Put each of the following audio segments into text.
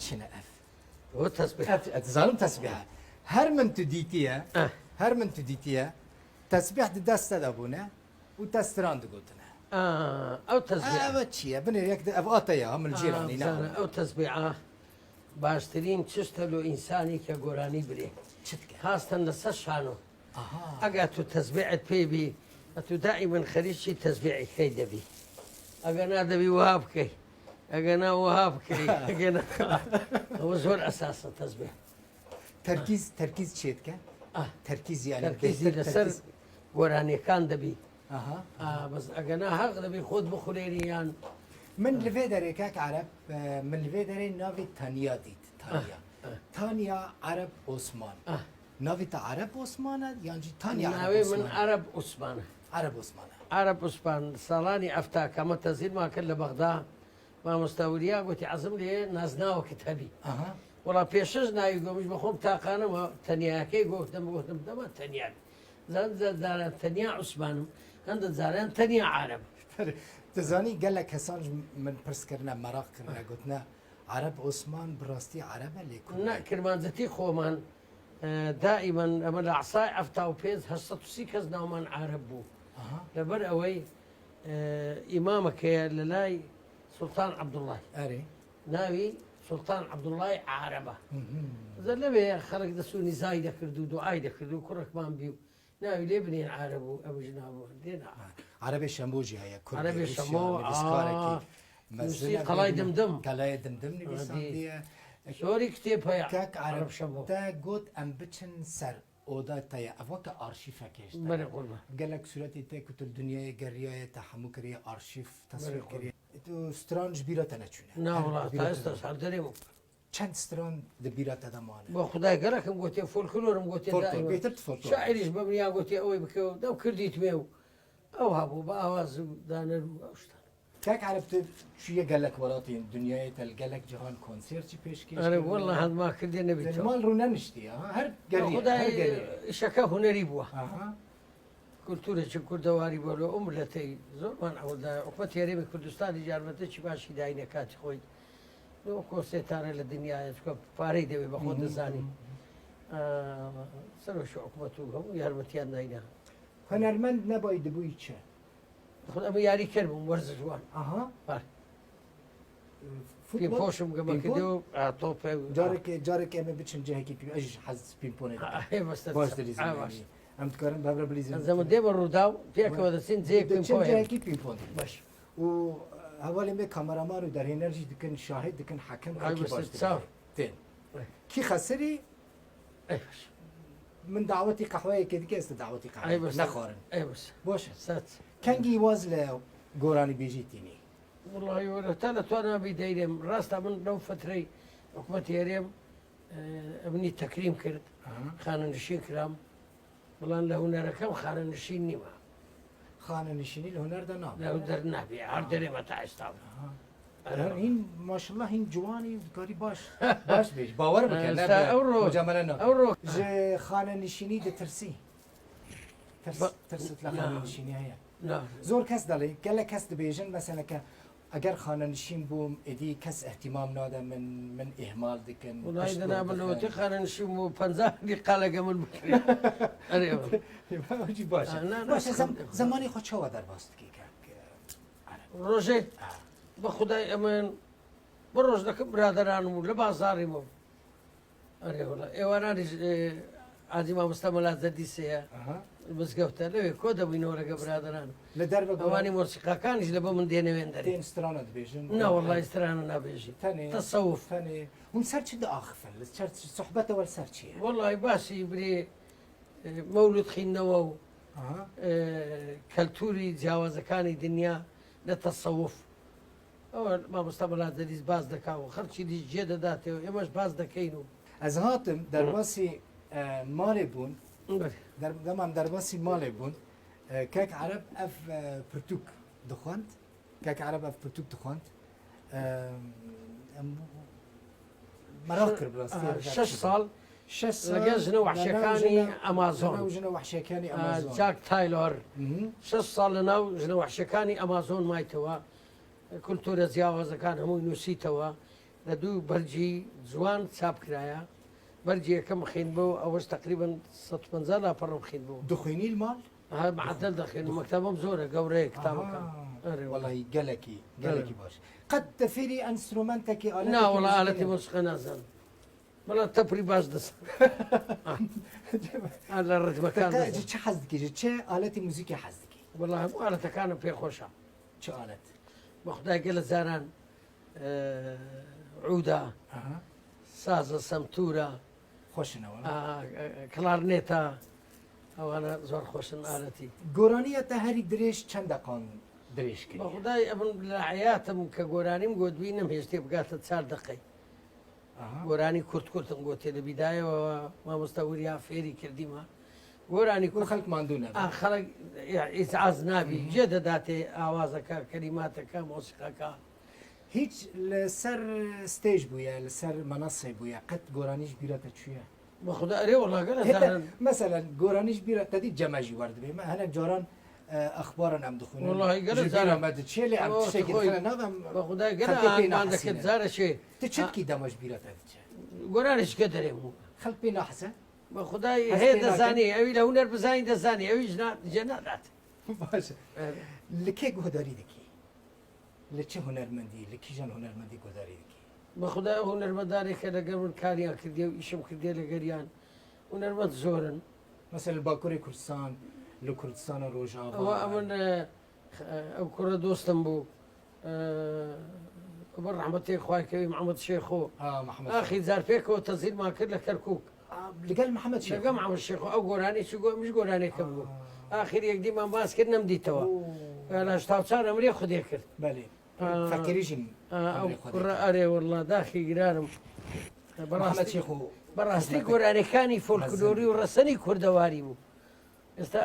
چنە ئەف هو تسبيح دەزانم تەسبیحە هەر من تو دیتیە هەر من تو دیتیە تەسبیح دەستە دەبوونە و تەستران دەگوتنە او تسبيح ئەوە چییە بنێ یەک ئەف ئاتەیە هەمن جێرانی ناوە او تسبيحه باشترین چشتە لە ئینسانی کە گۆرانی برێ خاستن لەسەر شانۆ ئەگەر تو تەسبیحت پێبی تو دائما خەریکی تەسبیحەکەی دەبی ئەگەر نادەبی وها بکەی ئەگەر نا وها بکەی ئەوە زۆر ئەساسە تەسبیح تەرکیز چێتکە تەرکیز تەرکیزی لەسەر گۆرانیەکان دەبی بەس ئەگەنا حەق دەبی خۆت بخولێریان من لەوێ دەرێ کاک عەرەب من لەوێ دەرێ ناوی تانیا دیت تانیا عەرەب عوسمان ناوی تا عەرەب عوسمانە یانجی تانیا ناوێ من عەرەب عوسمانە عەرەب عوسمانە عەرەب عوسمان ساڵانی ئەفتا کەمە تەزیرمان کرد لە بەغدا مامۆستا وریا گوتی عەزم لێ نازناوەکت هەبی وڵا پێشش ناوی گۆمش بەخۆم تاقانەوە تەنیاکەی گۆتم دەمە تەنیا زاران تەنیا عوسمانم هەندە جاران تەنیا عەرەب دەزانی گەلە کەسان من پرسکردە مەراق کردە گوتنە عەرەب عوسمان بڕاستی عەرەبە لێکۆ کرمانجەتی خۆمان دائما ئەمە لە عسای ئەفتا و پێنج هەشتە سی کەس ناومان عەرەب بوو لەبەر ئەوەی ئیمامەکەیە لە لای سوڵتان عەبدوڵڵای ئەرێ ناوی سوڵتان عەبدوڵڵای عەرەبە زە لەوێ خەڵک دەسوونی زای دەکرد و دوعای دەکرد و کوڕێکمان بی و ناوی لێ بنێن عەرەب و ئەوژ نابوو دێنا عەرەبێ شەمبۆژی هەیە عەرەبێ شەمۆ قەڵای دمدم قەلای دمدم نویساندیە زۆری کتێب هەیە کاک عەرەب شەمۆ تا گوت ئەم بچن سەر ئۆدا تەیە ئەوەکە ئارشیفەکەش بەرە قوربان گەلک سوورەتی تێ کوتر دنیای گەریایە تا هەموو کردی ئارشیف تەسویر کردی تو سترانج بیرەتە نەچوونە ناوەڵا تا ئێستا سەردەرێم چەند ستران دە بیرەتە دەمانە بۆ خدای گەلەکەم گوتێ فۆلکلۆرم گوتێ شاعریش بە منیا گوتێ ئەوەی بکەوە دەو کردیت مێ و ئەو هەبوو بە ئاواز و دانەر و ئەوشتان کاک عەرەب چیە گەلک وڵاتین دنیای تەل گەلک جیهان کۆنسێرتی پێشکەش وەڵا هەندما کردێ نەبیێت مال ڕوو نەنیشتی هەر خدای ئیشەکە هوەری بووە کولتورێکی کوردەواری بۆ لە ئوملەتەی زۆرمان ئەوەدا حکومەت هێرێمی کوردستانی یارمەتێکی باشی داینە کاتی خۆی کۆسێتانە لە دنیاە چکە پارەی دەوێت بە خۆ دەزانی سەرۆشی حکومەت و هەموو یارمەتیان داینە هەنەرمەند نەبای دەبووی چە ئەمە یاری کرد بووم وەرزە جوان پێ پۆشم گەمە کردێ و تۆپێ جارێک ئەمە بچن جەهێکی پێ ئەژ حەز پینپۆنێ ئەم دکارن بابرە بلیزم زەمە دێ بە ڕوودا و پێکەوە دەچین جەیەکی پینپۆن باش و هەواڵێ مێ کامەرامان و دەرهێنەرژی دکن شاهد دکن حەکەم تێن کی خەسەری من داوەتی قەحوەیەکێ دیکە ئێستا داوەتی قەحوە نەخۆرن باشە کەنگی واز لە گۆرانی بێژیتینی وڵی وەرەتا لە توان نابی دەیرێم ڕاستە من لەو فترەی حکومەت هێرێم ئەمنی تەکریم کرد خانەنشین کرام بەڵام لە هونەرەکەم خانەنشین نیمە خانەنشینی لە هونەردا لە دەرنابێ هەر دەرێمە تا ئێستا هین ماشڵله هین جوانی کاری باش باش بێژ باوەڕ بکەن ئەو ڕۆ خانەنشینی دەترسی ترست لە خانەنشینی هەیە زۆر کەس دەڵێ گەلە کەس دەبێژن مەسەلەکە ئەگەر خانەنشین بووم ئیدی کەس احتیمام نادە من ئێهمال دکن وڵای دەنابلەوەتی خانەنشین و 50 قالەگە من بکرێ باش زمانی خۆ چەوە دەرباس دکەی ڕۆژێ بە خدای ئەمن بە ڕۆژ دەکەم برادرانم و لە بازاڕیمەوە ئێوارانیش ئاجی مامۆستا مەلازە دیسەیە مزگەوتە لەوێ کۆ دەبووینەوە لەگە برادران لە دەربە ئەوانی مۆسیقاکانیش لە بە من دێنەوێن دەرێن سترانە دەبێژن ناوەڵای سترانە نابێژی تەسەوف هون سەر چ داخفن لە سوحبەتەوە سەر چیە وەڵی باسی برێ مەولود خینەوە و کەلتوری جیاوازەکانی دنیا لە تەسەوف ئەوە مامۆستا مەلازەریز باز دەکاوە خەڵکی دیش جێ دەداتەوە ئێمەش باز دەکەین و ئەز هاتم دەرباسی مالێ بوون دەمان دەرباسی مالێ بوون کاک عەرەب ئەف پرتوک دخواند کاک عەرەب ئەف پرتوک دخواند مەراق کرد بڕاستی 6 ساڵ لەگە ژنە وەحشیەکانی ئەمازۆن ژنە وەحشیەکانی ئەمازۆن جاک تایلۆر 6 ساڵ لەناو ژنە وەحشیەکانی ئەمازۆن مایتەوە کولتورە جیاوازەکان هەمووی نووسیتەوە لدو برجي جوان چاپ کرایا برجي كم خين بو أوش تقريبا 150 لا فرم خين بو دخويني المال؟ هذا معدل دخين مكتبهم زورة قوري كتابك والله قالكي باش قد تفيري انسترومنتك آلتك لا والله آلتي موسيقى نازل والله تبري باش دس على الرتم كان چه حزدكي چه آلتي موسيقى حزدكي؟ والله مو آلة كانوا في خوشة چه آلت؟ بخداي قال زاران عودة سازة سمتورة خوشنا والله كلارنيتا او انا زور خوشن آلتي گۆرانیە تا هەری درێژ چەند دەقان درێژ کرد بخداي ابن لحياتم كقوراني مقود بينم هيشتي بقات 4 دقيقة گۆرانی کورتم گوتێ لە بیدایەوە مامۆستاوریان فێری کردیمە گۆرانی کورت خەڵک ماندوو نەبێت خەڵک ئیزعاز نابی جێ دەداتێ ئاوازەکە کەلیماتەکە مۆسیقەکە هیچ لەسەر ستێژ بووە لەسەر مەنەسێ بووە قەت گۆرانیش بیرەتە چویە بەخدا ئەرێ وڵاگەرە مەسەلەن گۆرانیش بیرەتە دی جەمەژی وەردبێ هەنێک جۆران ئەخبارن ئەم دخونن والله قال زارمەد چێ لێ ئەم شتێکی ناڵم بەخدا گەران دەکرد زارە شێ تە چتکی دەمەش بیرەتە گۆرانیشکە دەرێ بوو خەڵک پێ ناحەسە بەخدای هەیە دەزانی ئەوی لە هونەر بزانی دەزانی ئەویش جێ نادات باشە لە کێ گۆداری دەکەی لە چه هونەرمەندی لە کیژان هونەرمەندی گۆداری دەکەی بەخدا هونەرمەندانێکە لەگەڵ من کاریان کردێ و ئیشم کردێ لە گەریان هونەرمەند زۆرن مەسەل باکووری کوردستان لە کوردستانە ڕۆژاوە ئەوە من ئەو کوڕە دۆستم بوو بە ڕەحمەتێک خوایکەوی محەممەد شێخۆ ئاخی جار پێکەوە تەزیلمان کرد لە کەرکووک لەگەڵ محەممەد لەگەڵ محەممەد شێخۆ ئەو گۆرانێکی مش گۆرانێکە بوو ئاخر یەک دیمان باس کرد نەمدیتەوە لە هشتا ئەمرێ خودێ کرد بەێ فەکریژین ئەو کوڕە ئەرێ وەڵڵا داخی گرانم بەڕاحمەد شێخ بەڕاستی گۆرانەکانی فۆلکلۆری و ڕەسەنی کوردەواری بوو ئێستا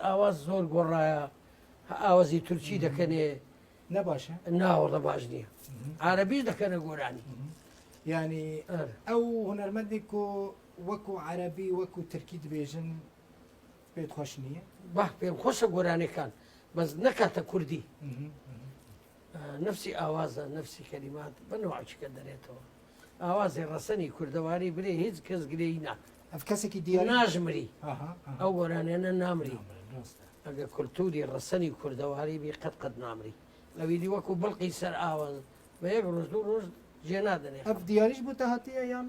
ئاواز زۆر گۆڕایە ئاوازی تورکی دەکەنێ نەباشە ناوەڵە باش نییە عربیش دەکەنە گۆرانی ینی ئەو هونەرمەندێک و وەکو عربی وەکو ترکی دبێژن پێت خۆش نییە با پێم خۆشە گۆرانەکان بەس نەکاتە کوردی نفسی ئاوازە نفسی کەلیمات بەنەوەچکە دەرێتەوە ئاوازی ڕەسەنی کوردەواری برێ هیچ کەس گرەی نا ئەف کەسێکی دیار ناژمری ئەو گۆرانێنە نامری ئەگە کولتوری ڕەسەنی کوردەواری بی قەت نامری لەویدی وەکو بڵقی سەر ئاواز بە یەک ڕۆژ دوو ڕۆژ جێ نادەنێ ئەف دیاریش بوو تاهاتیە یان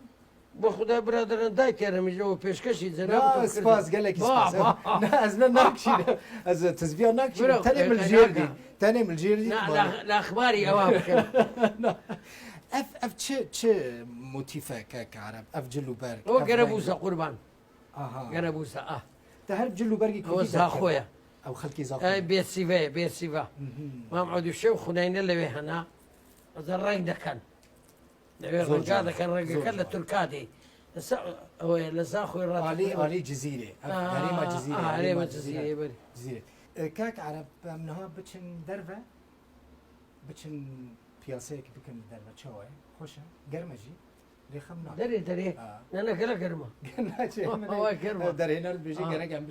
بۆ خوددا برادرن دای کێرەمیژەوە پێشکەشی سپاس گەلێکی ئەز تزبیان ناکشین تەنێ ملژێردی تەنێ ملژێردی لە ئەخباری ئەوە بکەن ئەف چ موتیفە کە عرب ئەف جل و بەرگ ئەوە گەرە بووسە قوربان گەرە بووسە تا هەر جل و بەرگی ئەوە زاخۆیە ئەو خەڵکی بێسیڤەیە بێسیڤە مام عەودی شێو خونینە لەوێ هەنا ئەزە ڕنگ دەکەن لەوێ ڕەنگا دەکەن ڕەنگەکە لە تورکادی ئەوەیە لە زاخۆی ڕالی جزیرێ هەرێمە جزیرێ جزیرێ کاک عرب منها بچن دەربە بچن پیاسەیەکی بکەن دەربە چاوەیە خۆشە گەرمەژی لێخەم دەرێ دەرێ نەنەکە لە گەرمە دەرێنە بێژی گەرەگەم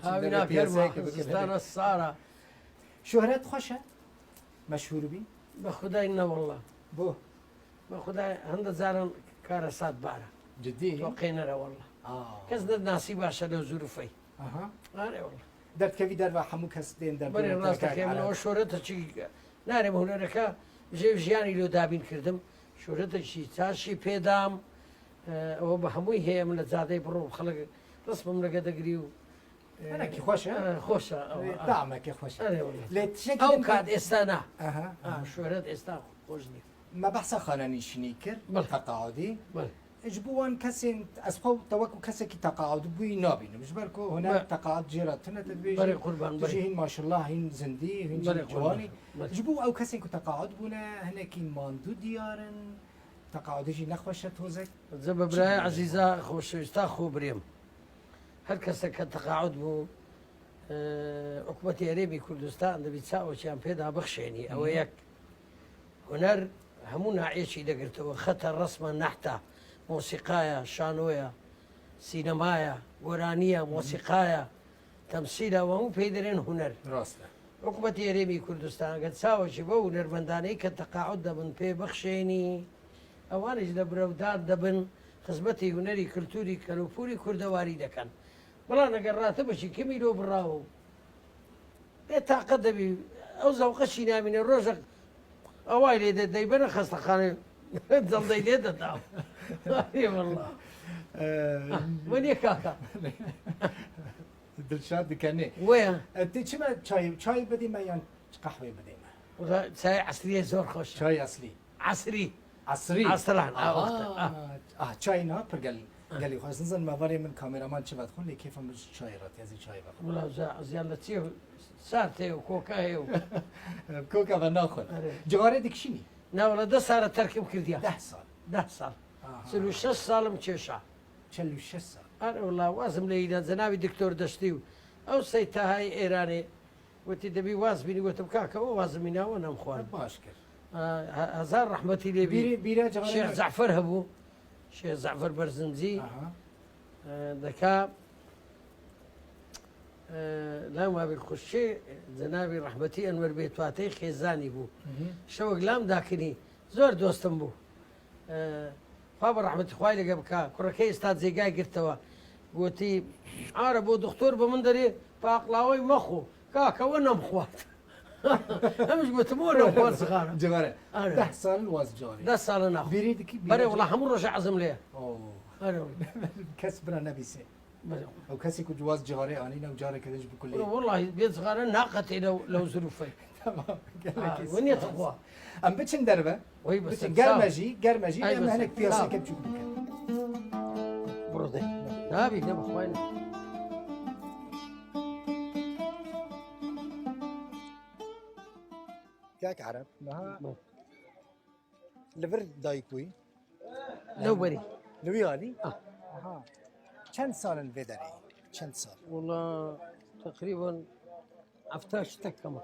بچستانە سارە شوهرەت خۆشە مەشهوربی بە خودای نەوەڵە بۆ بە خودای هەندە جاران کارە سات بارە جدی قینەرە وەڵە کەس دەناسی باشە لە زوروفەی ئارێوەڵە دەردکەوی دەربە هەموو کەس دێن بەێ ڕاستەکەمەوە شۆرەتە چی نارێ هونەرەکە ژێژیانی لۆ دابین کردم شۆرەتەشی چاشی پێدام ئەوە بە هەمووی هەیە من لە جادەی بڕۆ خەڵک ڕستمم لەگە دەگری و خۆشە خۆشە دامەکە خۆش ئەو کات ئێستا نا شۆرەت ئێستا خۆش نیە ما بەحسە خانەنیشتنی کرد تەقاعدی ايش بوان كسين اسبو توكو كسكي تقاعد بوي نابين مش بالكو هنا تقاعد جيراتنا تدبيج بري قربان بري هين ما شاء الله هين زندي هين جواني جبو او كسين كو تقاعد بونا هنا كي ماندو ديارن تقاعد يجي نخوشه توزك زب براي عزيزه خوش استاخو بريم هل كسك تقاعد بو حكومتي عربي كردستان دبي تساوي شان بيدا بخشيني او ياك هنر همونا عيشي دقرتو خطر رسما نحته موسيقايا شانويا سينمايا ورانية موسيقايا تمثيلها وهم بيدرين هنر راسنا حكومتي ريمي كردستان قد ساوى شبه هنر بنداني كتقاعد من بي بخشيني ئەوانش لە برەودار دەبن خزمەتی هوەری کللتوری کەلوپوری کوردەواری دەکەن بەڵام ئەگەڕاتە بەشی کەمیرۆ بڕاوە بێ تااقەت دەبی ئەو زەوقەشی نامینە ڕۆژە ئەوای لێ دەیبەنە خەستەخانە جەڵدەی لێ دەدا وەنیە کاکە دڵشاد دکەنێ وەیە تی چمە چای بدەیمە یان قەحوێ بدەیمە چای عسریە زۆر خۆش چای ئەسلی عسری عسری عسران چای نا پرگەل گەلی خواستنزن مەوەێ من کامێرامان چ بەت خۆن لێ کێفم چای ڕاتیازی چای بە زیان لە چێ سار تێ و کۆکە هەیە و کۆکە بە ناخۆن جوارێ دکشینی ناوەڵە 10 ساڵە تەرکم کردیا 10 ساڵ 10 ساڵ 6 ساڵم کێشا 46 ساڵ ئەرە وڵا وازم لە ئیران جەناوی دکتۆر دەشتی و ئەو سەی تاهای ئێرانێ وتی دەبی واز بینی وتم کاکەەوە وازمی ناوە نەم خوارد باش کرد هزار ڕەحمەتی لێبی بیرە شێخ زەعفەر هەبوو شێخ زەعفەر بەرزنجی دەکا لام وابێ خوشێ جەناوی ڕەحمەتی ئەنوەر بێتواتەی خێزانی بوو شەوەک لام داکردنی زۆر دۆستم بوو خوا بە ڕەحمەتی خوای لەگە بکە کوڕەکەی ئێستا جێگای گرتەوە گوتی ئارە بۆ دکتۆر بە من دەرێ پاقلاوەی مەخۆ کاکەوە نەمخوات ئەمش گوتمەوە نەخوات سخانە جوارە 10 ساڵ واز جوارێ 10 ساڵە ناخ بیری دکی بەرێ وڵا هەموو ڕۆژە عەزم لێ کەس برا نەبیسێ ئەو کەسی کو جواز جوارێ ئانی نەو جارێکە دەش بکولی والله بێت سخانە ناقەتێ لەو زروفەی ونیە تخوا ئەم بچن دەربە وەی گەرمەژی گەرمەژی ئەمە هەنێک پیاسەکە بچوو بکەن بڕۆ دەی نابی نەبخوای کاک عەرەب لەبەر دایکبووی لەو بەری لەوی عالی چەند ساڵن بێ دەرێ چەند ساڵ والله تقريبا 18 تكمه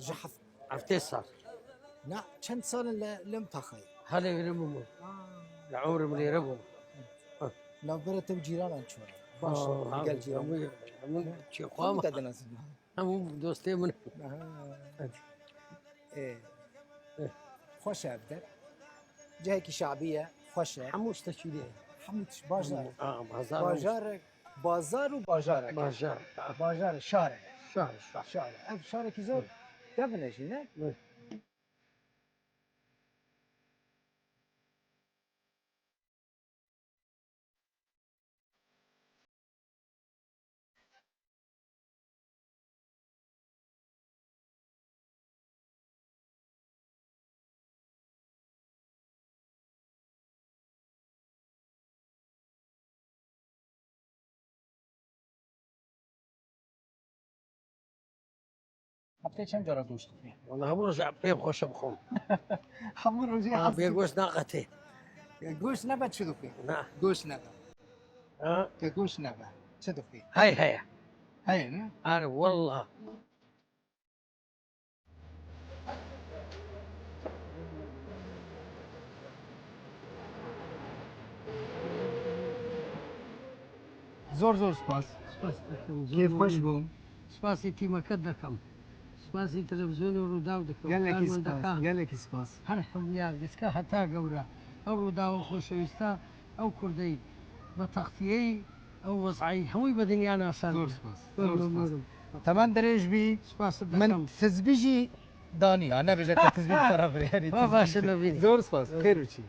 ژەحەف 17 ساڵ نا چەند ساڵن لەم تاخەی هەلێ ربم لعمري من ربم ناوبەرە تەو جیرانان چۆنە باش گەل جیران شي قام دەناسن هم دوستي من خۆشە بدە جایەکی شعبیە خۆشە حموش تشيليه هەمووش باشە بازار باژارێک بازار و باژارێک بازار باژارە شارێک شهر شارە ئەم شارێکی زۆر دەبنێژی نە هەفتەی چەند جارە گۆشت بخۆی والله هم رجع بيم خوش بخون هەموو ڕۆژی بيقوش ناقتي گۆشت نەبات چ دخۆی نا گۆشت نەبە ها کە گۆشت نەبە چ دخۆی هاي هەیە نە انا والله زۆر زۆر سپاس کێف خۆش بووم سپاسی تیمەکەت دەکەم سپاسی تەلەڤیزیۆن و ڕوودا و گەلێکی سپاس دەکەم گەلێکی سپاس هەر حمیا دەستکە هەتا گەورە ئەو ڕووداوە خۆشەویستە ئەو کوردەی بە تەختیەی ئەو وەزعی هەمووی بە دنیا ناسان زۆر سپاس تەمان درێژ بی سپاس من تزبیژی دانی نەبێت تزبیج خراپێ باشە لەبینی زۆر سپاس خێر بچی